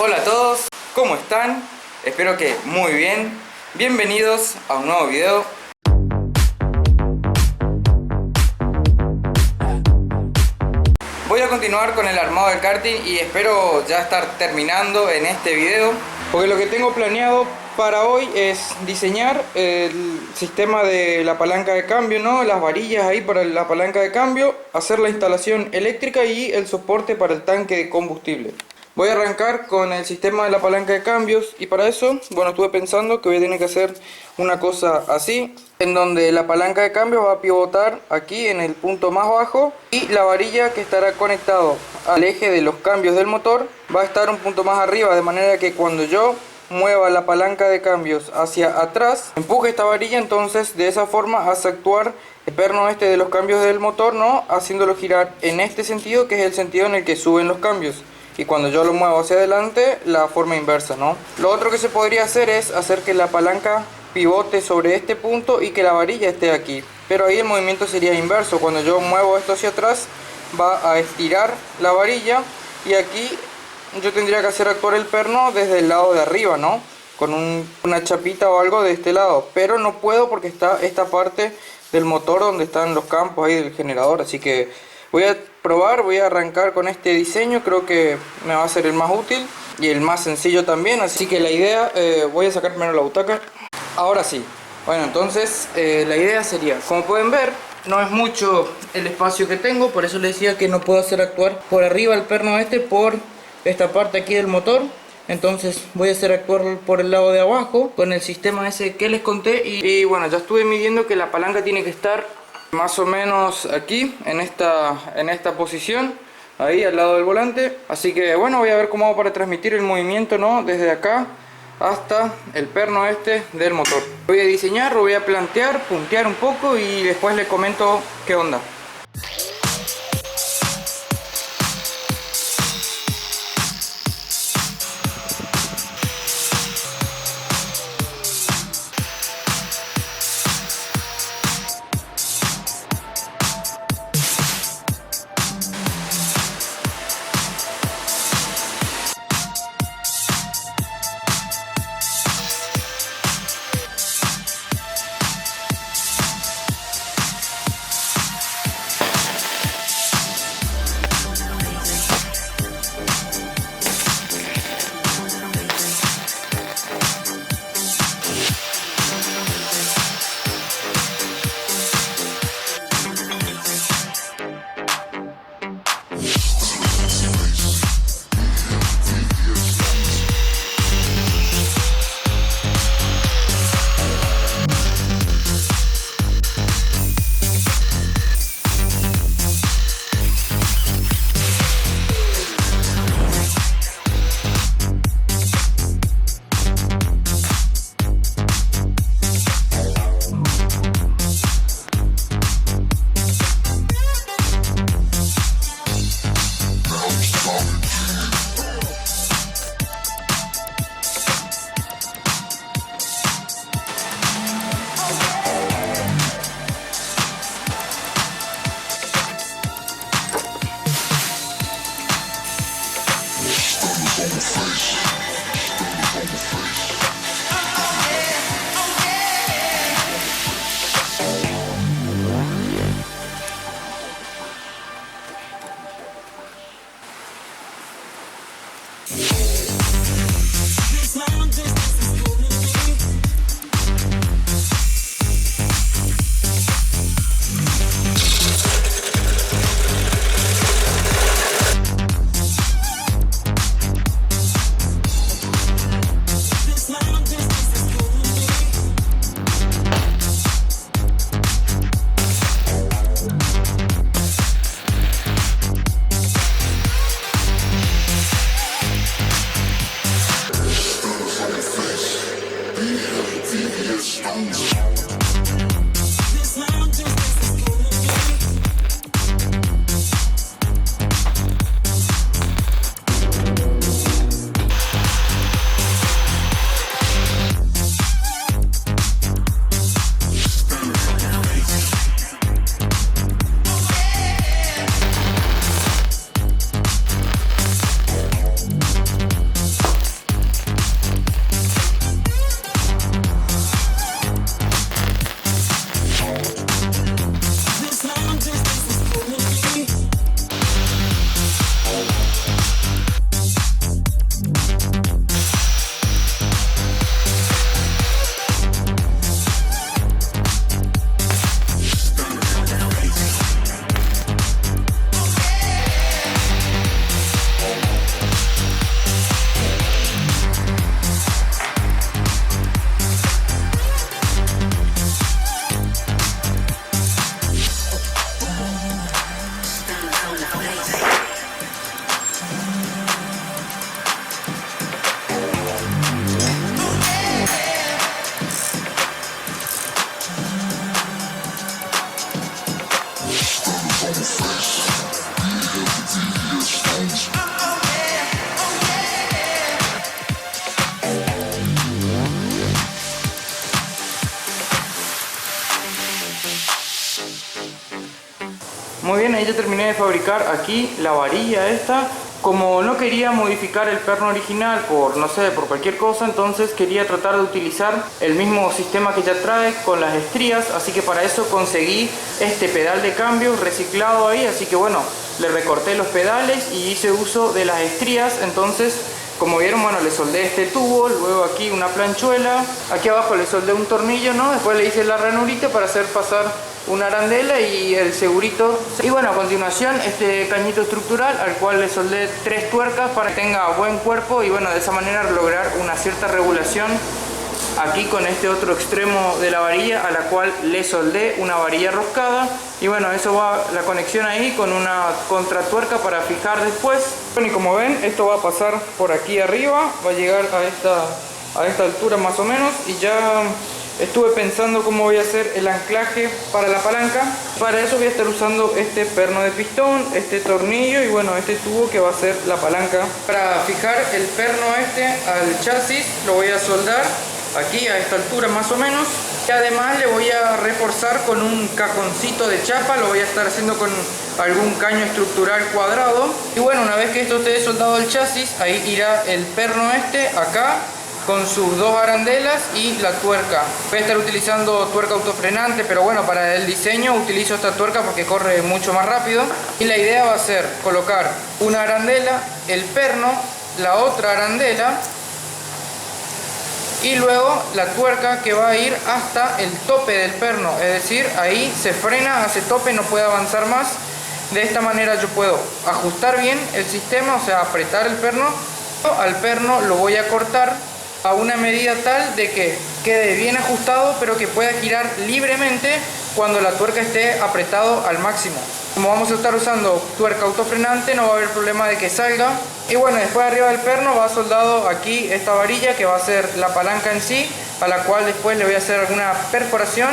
Hola a todos, ¿cómo están? Espero que muy bien. Bienvenidos a un nuevo video. Voy a continuar con el armado del karting y espero ya estar terminando en este video, porque lo que tengo planeado para hoy es diseñar el sistema de la palanca de cambio, ¿no? Las varillas ahí para la palanca de cambio, hacer la instalación eléctrica y el soporte para el tanque de combustible. Voy a arrancar con el sistema de la palanca de cambios y para eso, bueno, estuve pensando que voy a tener que hacer una cosa así, en donde la palanca de cambios va a pivotar aquí en el punto más bajo y la varilla que estará conectado al eje de los cambios del motor va a estar un punto más arriba, de manera que cuando yo mueva la palanca de cambios hacia atrás, empuje esta varilla, entonces de esa forma hace actuar el perno este de los cambios del motor, ¿no? Haciéndolo girar en este sentido, que es el sentido en el que suben los cambios. Y cuando yo lo muevo hacia adelante, la forma inversa, ¿no? Lo otro que se podría hacer es hacer que la palanca pivote sobre este punto y que la varilla esté aquí. Pero ahí el movimiento sería inverso. Cuando yo muevo esto hacia atrás, va a estirar la varilla y aquí yo tendría que hacer actuar el perno desde el lado de arriba, ¿no? Con una chapita o algo de este lado. Pero no puedo porque está esta parte del motor donde están los campos ahí del generador. Así que voy a probar, voy a arrancar con este diseño. Creo que me va a ser el más útil y el más sencillo también. Así que la idea, voy a sacar primero la butaca. Ahora sí. Bueno, entonces la idea sería, como pueden ver, no es mucho el espacio que tengo. Por eso les decía que no puedo hacer actuar por arriba el perno este por esta parte aquí del motor. Entonces voy a hacer actuar por el lado de abajo con el sistema ese que les conté. Y bueno, ya estuve midiendo que la palanca tiene que estar más o menos aquí, en esta posición, ahí al lado del volante. Así que bueno, voy a ver cómo hago para transmitir el movimiento, ¿no? Desde acá hasta el perno este del motor. Voy a diseñar, lo voy a plantear, puntear un poco y después les comento qué onda. Muy bien, ahí ya terminé de fabricar aquí la varilla esta. Como no quería modificar el perno original por, no sé, por cualquier cosa, entonces quería tratar de utilizar el mismo sistema que ya trae con las estrías, así que para eso conseguí este pedal de cambio reciclado ahí, así que bueno, le recorté los pedales y hice uso de las estrías. Entonces, como vieron, bueno, le soldé este tubo, luego aquí una planchuela, aquí abajo le soldé un tornillo, ¿no? Después le hice la ranurita para hacer pasar una arandela y el segurito. Y bueno, a continuación este cañito estructural al cual le soldé 3 tuercas para que tenga buen cuerpo y bueno, de esa manera lograr una cierta regulación aquí con este otro extremo de la varilla, a la cual le soldé una varilla roscada. Y bueno, eso va la conexión ahí con una contratuerca para fijar después. Bueno, y como ven, esto va a pasar por aquí arriba, va a llegar a esta altura más o menos, y ya estuve pensando cómo voy a hacer el anclaje para la palanca. Para eso voy a estar usando este perno de pistón, este tornillo y bueno, este tubo que va a ser la palanca. Para fijar el perno este al chasis lo voy a soldar aquí a esta altura más o menos. Y además le voy a reforzar con un cajoncito de chapa, lo voy a estar haciendo con algún caño estructural cuadrado. Y bueno, una vez que esto esté soldado el chasis, ahí irá el perno este acá con sus 2 arandelas y la tuerca. Voy a estar utilizando tuerca autofrenante, pero bueno, para el diseño utilizo esta tuerca porque corre mucho más rápido. Y la idea va a ser colocar una arandela, el perno, la otra arandela y luego la tuerca que va a ir hasta el tope del perno, es decir, ahí se frena, hace tope, no puede avanzar más. De esta manera yo puedo ajustar bien el sistema, o sea, apretar el perno. Al perno lo voy a cortar a una medida tal de que quede bien ajustado, pero que pueda girar libremente cuando la tuerca esté apretado al máximo. Como vamos a estar usando tuerca autofrenante, no va a haber problema de que salga. Y bueno, después arriba del perno va soldado aquí esta varilla que va a ser la palanca en sí, a la cual después le voy a hacer alguna perforación.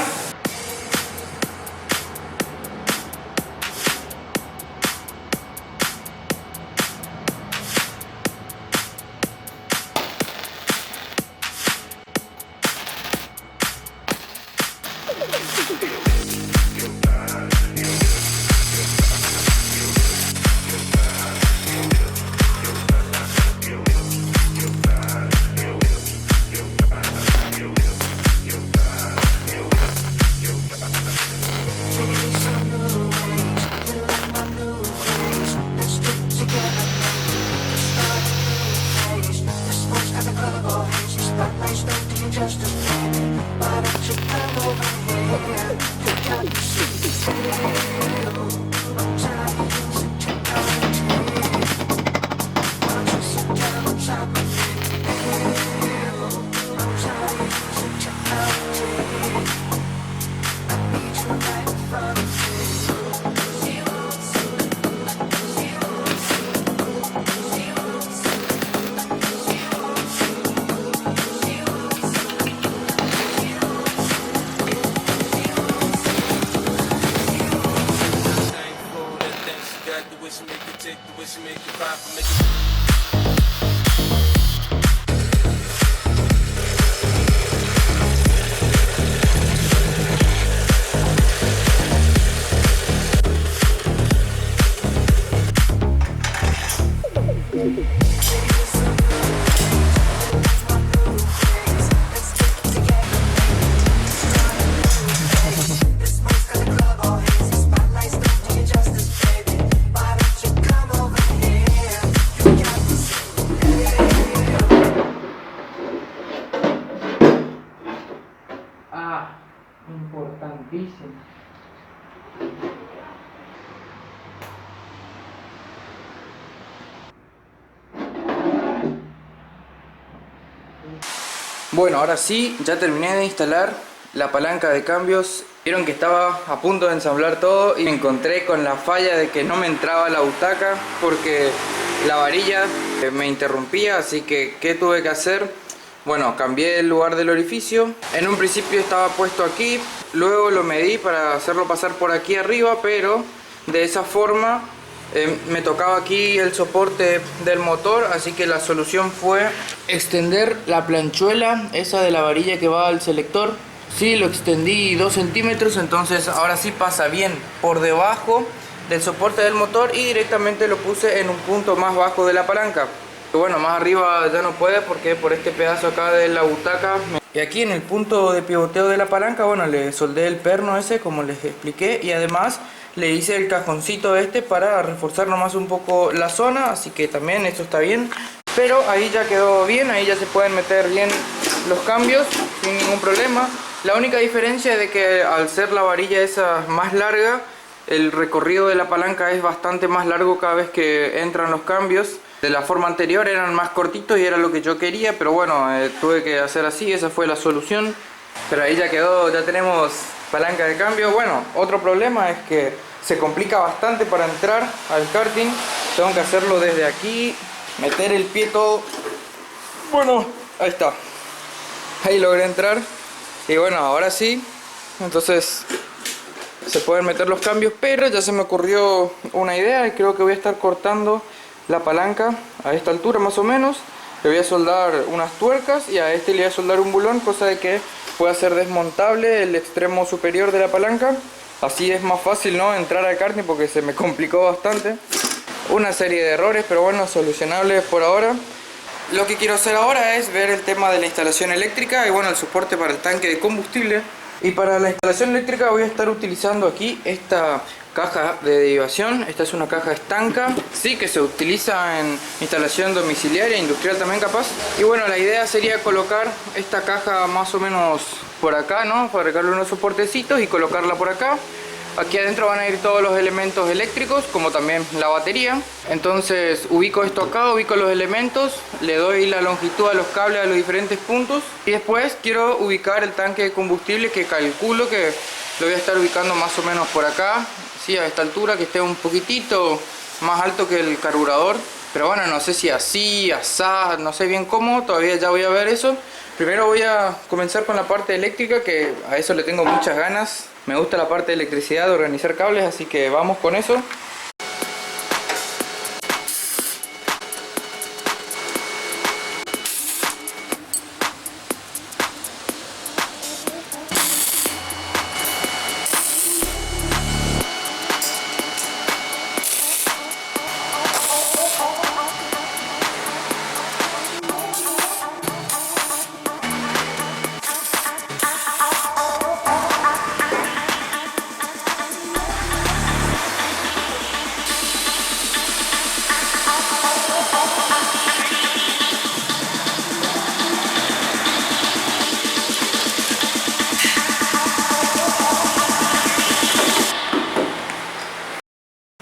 Importantísimo. Bueno, ahora sí, ya terminé de instalar la palanca de cambios. Vieron que estaba a punto de ensamblar todo y me encontré con la falla de que no me entraba la butaca porque la varilla me interrumpía, así que ¿qué tuve que hacer? Bueno, cambié el lugar del orificio. En un principio estaba puesto aquí, luego lo medí para hacerlo pasar por aquí arriba, pero de esa forma me tocaba aquí el soporte del motor, así que la solución fue extender la planchuela esa de la varilla que va al selector. Sí, lo extendí 2 centímetros, entonces ahora sí pasa bien por debajo del soporte del motor y directamente lo puse en un punto más bajo de la palanca. Y bueno, más arriba ya no puede porque por este pedazo acá de la butaca. Y aquí en el punto de pivoteo de la palanca, bueno, le soldé el perno ese como les expliqué, y además le hice el cajoncito este para reforzar nomás un poco la zona, así que también esto está bien. Pero ahí ya quedó bien, ahí ya se pueden meter bien los cambios sin ningún problema. La única diferencia es de que al ser la varilla esa más larga, el recorrido de la palanca es bastante más largo cada vez que entran los cambios. De la forma anterior eran más cortitos y era lo que yo quería, pero bueno, tuve que hacer así, esa fue la solución. Pero ahí ya quedó, ya tenemos palanca de cambio. Bueno, otro problema es que se complica bastante para entrar al karting. Tengo que hacerlo desde aquí, meter el pie todo. Bueno, ahí está. Ahí logré entrar. Y bueno, ahora sí. Entonces se pueden meter los cambios, pero ya se me ocurrió una idea y creo que voy a estar cortando la palanca a esta altura más o menos. Le voy a soldar unas tuercas y a este le voy a soldar un bulón, cosa de que pueda ser desmontable el extremo superior de la palanca. Así es más fácil, ¿no?, entrar al karting, porque se me complicó bastante. Una serie de errores, pero bueno, solucionables por ahora. Lo que quiero hacer ahora es ver el tema de la instalación eléctrica y bueno, el soporte para el tanque de combustible. Y para la instalación eléctrica voy a estar utilizando aquí esta caja de derivación. Esta es una caja estanca, sí, que se utiliza en instalación domiciliaria, industrial también capaz. Y bueno, la idea sería colocar esta caja más o menos por acá, ¿no?, fabricarle unos soportecitos y colocarla por acá. Aquí adentro van a ir todos los elementos eléctricos, como también la batería. Entonces ubico esto acá, ubico los elementos, le doy la longitud a los cables a los diferentes puntos. Y después quiero ubicar el tanque de combustible, que calculo que lo voy a estar ubicando más o menos por acá. Sí, a esta altura, que esté un poquitito más alto que el carburador. Pero bueno, no sé si así, asá, no sé bien cómo, todavía ya voy a ver eso. Primero voy a comenzar con la parte eléctrica, que a eso le tengo muchas ganas. Me gusta la parte de electricidad, de organizar cables, así que vamos con eso.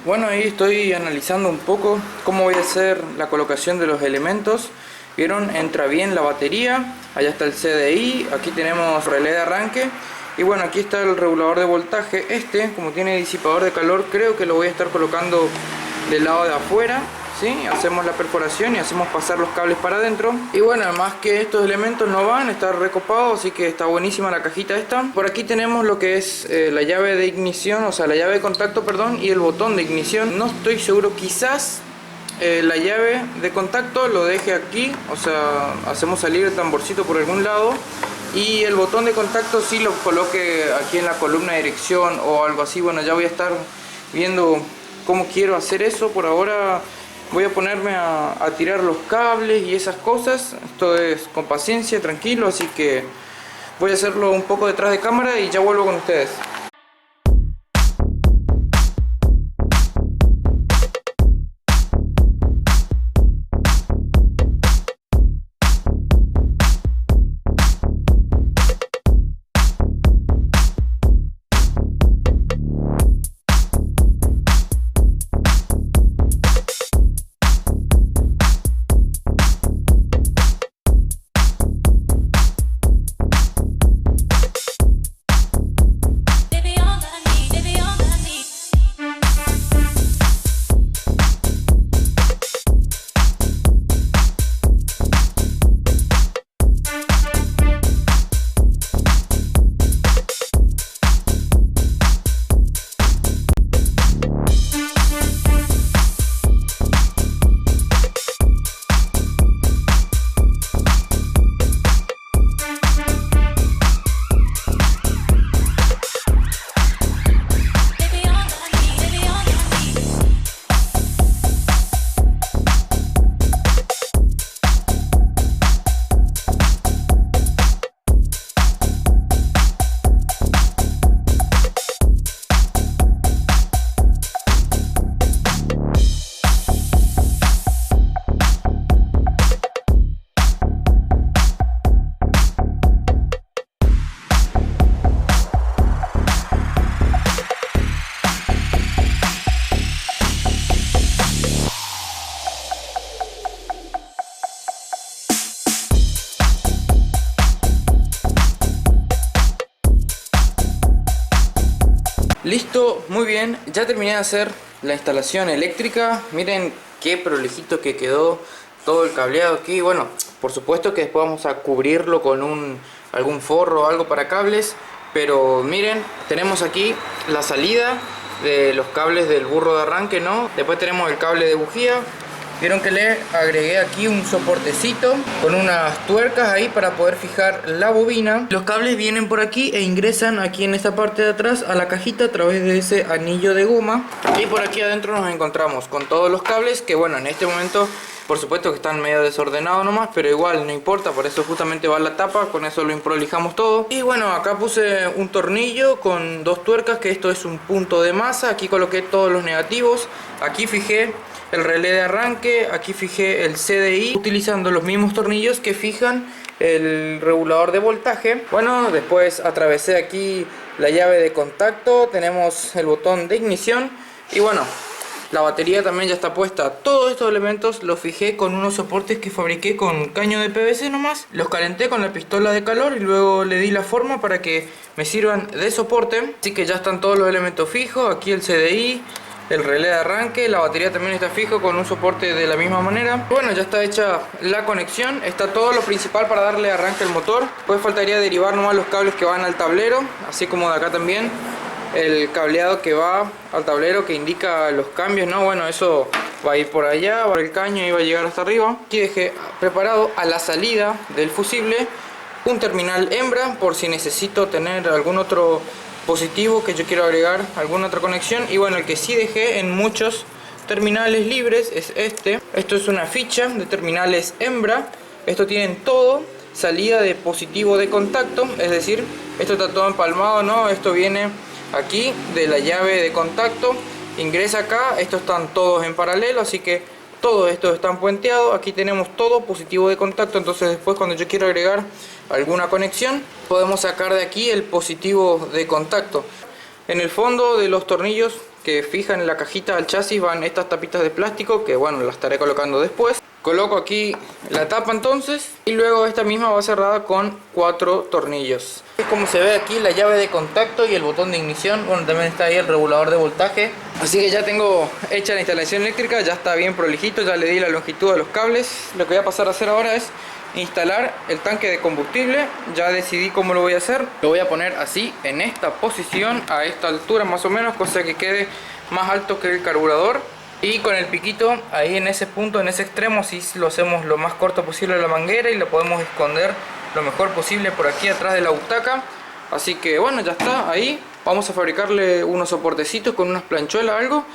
Bueno, ahí estoy analizando un poco cómo voy a hacer la colocación de los elementos. Vieron, entra bien la batería, allá está el CDI, aquí tenemos relé de arranque y bueno, aquí está el regulador de voltaje. Este, como tiene disipador de calor, creo que lo voy a estar colocando del lado de afuera. ¿Sí? Hacemos la perforación y hacemos pasar los cables para adentro. Y bueno, además que estos elementos no van, está recopado, así que está buenísima la cajita esta. Por aquí tenemos lo que es la llave de ignición, o sea, la llave de contacto, perdón, y el botón de ignición. No estoy seguro, quizás la llave de contacto lo deje aquí, o sea, hacemos salir el tamborcito por algún lado. Y el botón de contacto sí lo coloque aquí en la columna de dirección o algo así. Bueno, ya voy a estar viendo cómo quiero hacer eso. Por ahora voy a ponerme a tirar los cables y esas cosas. Esto es con paciencia, tranquilo, así que voy a hacerlo un poco detrás de cámara y ya vuelvo con ustedes. Listo, muy bien, ya terminé de hacer la instalación eléctrica. Miren qué prolijito que quedó todo el cableado aquí. Bueno, por supuesto que después vamos a cubrirlo con algún forro o algo para cables. Pero miren, tenemos aquí la salida de los cables del burro de arranque, ¿no? Después tenemos el cable de bujía. Vieron que le agregué aquí un soportecito con unas tuercas ahí para poder fijar la bobina. Los cables vienen por aquí e ingresan aquí en esta parte de atrás a la cajita a través de ese anillo de goma. Y por aquí adentro nos encontramos con todos los cables que, bueno, en este momento por supuesto que están medio desordenados nomás, pero igual no importa, por eso justamente va la tapa, con eso lo improlijamos todo. Y bueno, acá puse un tornillo con dos tuercas, que esto es un punto de masa. Aquí coloqué todos los negativos, aquí fijé el relé de arranque, aquí fijé el CDI, utilizando los mismos tornillos que fijan el regulador de voltaje. Bueno, después atravesé aquí la llave de contacto, tenemos el botón de ignición y bueno, la batería también ya está puesta. Todos estos elementos los fijé con unos soportes que fabriqué con caño de PVC nomás. Los calenté con la pistola de calor y luego le di la forma para que me sirvan de soporte. Así que ya están todos los elementos fijos. Aquí el CDI, el relé de arranque, la batería también está fijo con un soporte de la misma manera. Bueno, ya está hecha la conexión, está todo lo principal para darle arranque al motor. Pues faltaría derivar nomás los cables que van al tablero, así como de acá también el cableado que va al tablero que indica los cambios, ¿no? Bueno, eso va a ir por allá, va el caño y va a llegar hasta arriba. Aquí dejé preparado a la salida del fusible un terminal hembra por si necesito tener algún otro positivo que yo quiero agregar, alguna otra conexión. Y bueno, el que sí dejé en muchos terminales libres es este. Esto es una ficha de terminales hembra. Esto tienen todo salida de positivo de contacto, es decir, esto está todo empalmado, ¿no? Esto viene aquí de la llave de contacto, ingresa acá, estos están todos en paralelo, así que todos estos están puenteados. Aquí tenemos todo positivo de contacto, entonces después cuando yo quiero agregar alguna conexión podemos sacar de aquí el positivo de contacto. En el fondo de los tornillos que fijan la cajita al chasis van estas tapitas de plástico que bueno, las estaré colocando después. Coloco aquí la tapa entonces y luego esta misma va cerrada con 4 tornillos. Es como se ve aquí la llave de contacto y el botón de ignición. Bueno, también está ahí el regulador de voltaje. Así que ya tengo hecha la instalación eléctrica, ya está bien prolijito, ya le di la longitud a los cables. Lo que voy a pasar a hacer ahora es instalar el tanque de combustible. Ya decidí cómo lo voy a hacer. Lo voy a poner así, en esta posición, a esta altura más o menos, cosa que quede más alto que el carburador. Y con el piquito ahí en ese punto, en ese extremo, si lo hacemos lo más corto posible la manguera y lo podemos esconder lo mejor posible por aquí atrás de la butaca. Así que bueno, ya está ahí. Vamos a fabricarle unos soportecitos con unas planchuelas o algo.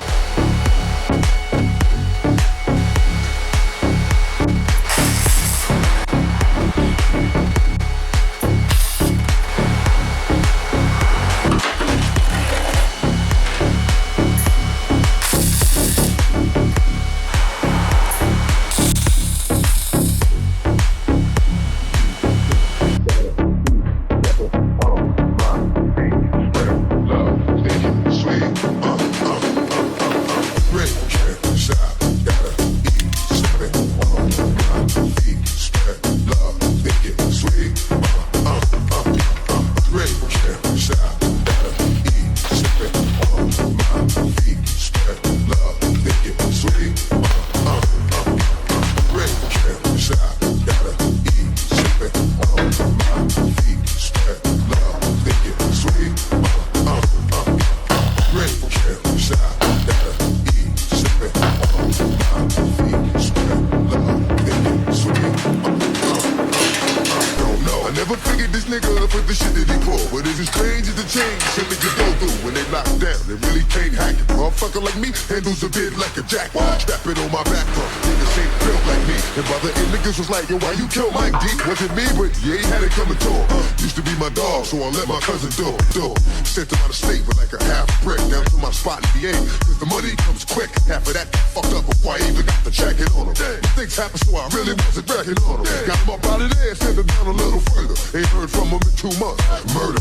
Handles a bit like a jack. Strap it on my back, niggas ain't built like me. And by the end, niggas was like, yo, why you kill Mike D? Wasn't me, but yeah, he had it coming to him. Used to be my dog, so I let my cousin do it. Sent him out of state with like a half brick down to my spot in VA. Cause the money comes quick. Half of that fucked up before I even got the jacket on him. Things happen, so I really wasn't wrecking on him. Got him up out of there, sent him down a little further. Ain't heard from him in 2 months. Murder.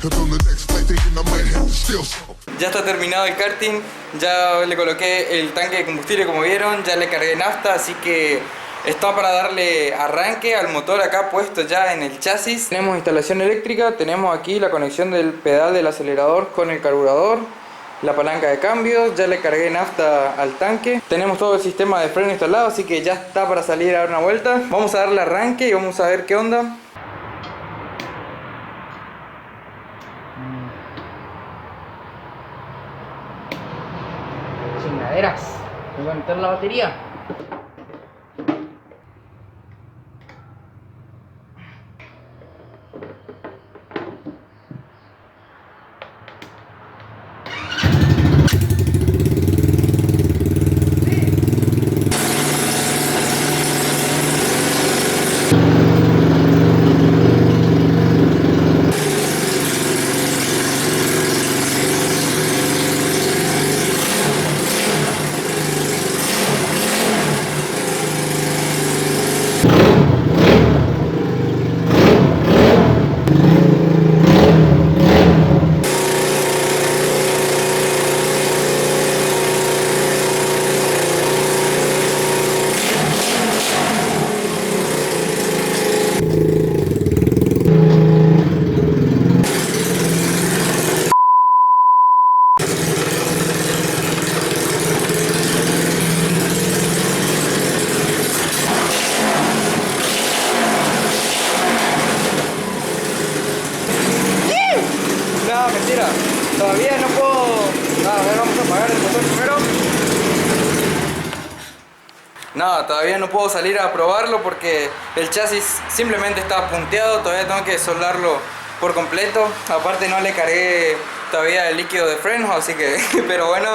Cause on the next flight, thinking I might have to steal some. Ya está terminado el karting, ya le coloqué el tanque de combustible como vieron, ya le cargué nafta, así que está para darle arranque al motor acá puesto ya en el chasis. Tenemos instalación eléctrica, tenemos aquí la conexión del pedal del acelerador con el carburador, la palanca de cambios, ya le cargué nafta al tanque. Tenemos todo el sistema de freno instalado, así que ya está para salir a dar una vuelta. Vamos a darle arranque y vamos a ver qué onda. Chingaderas, voy a meter la batería. No, mentira, todavía no puedo. A ver, vamos a apagar el motor primero. No, todavía no puedo salir a probarlo porque el chasis simplemente está punteado. Todavía tengo que soldarlo por completo. Aparte no le cargué todavía el líquido de frenos, así que pero bueno,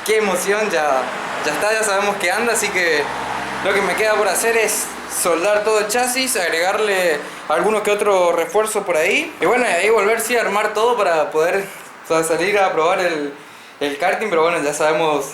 qué emoción, ya está, ya sabemos que anda, así que lo que me queda por hacer es soldar todo el chasis, agregarle alguno que otro refuerzo por ahí y bueno, y ahí volver sí a armar todo para poder, o sea, salir a probar el karting. Pero bueno, ya sabemos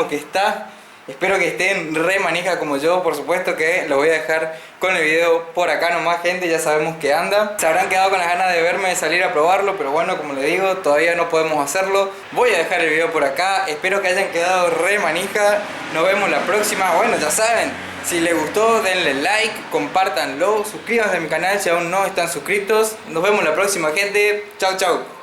que está. Espero que estén re manija como yo. Por supuesto que lo voy a dejar con el video por acá nomás, gente. Ya sabemos que anda. Se habrán quedado con las ganas de verme salir a probarlo, pero bueno, como les digo, todavía no podemos hacerlo. Voy a dejar el video por acá. Espero que hayan quedado re manija. Nos vemos la próxima. Bueno, ya saben, si les gustó denle like, compártanlo, suscríbanse a mi canal si aún no están suscritos. Nos vemos la próxima, gente. Chau, chau.